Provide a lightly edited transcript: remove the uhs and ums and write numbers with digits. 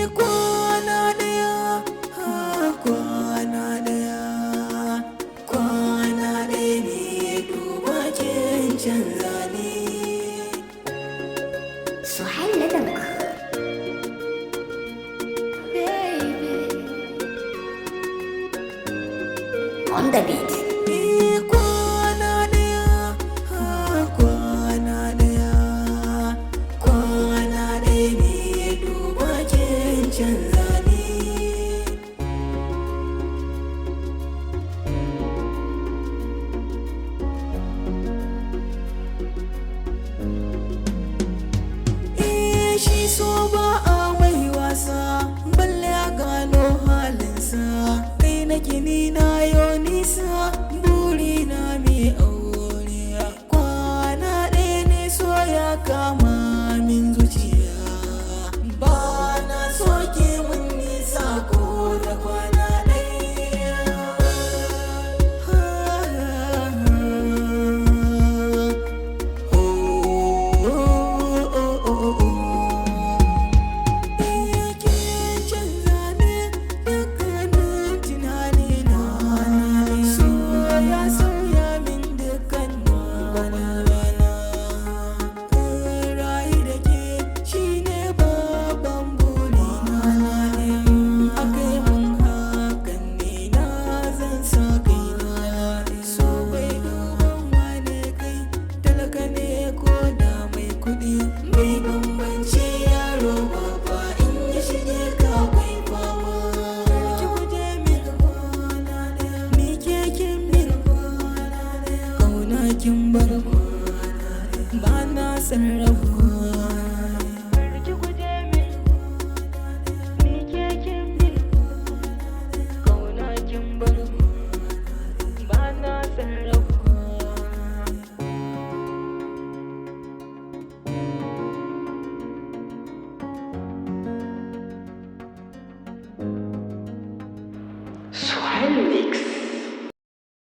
kwana daya, kwana daya, kwana daya ne duba kin canza ne. Suhail Ladabak. Baby. On the beat. Kwana daya, kwana daya, kwana daya ne duba kin canza ne. Shi so ba a mai wasa, balle a gano halinsa, kai na gini na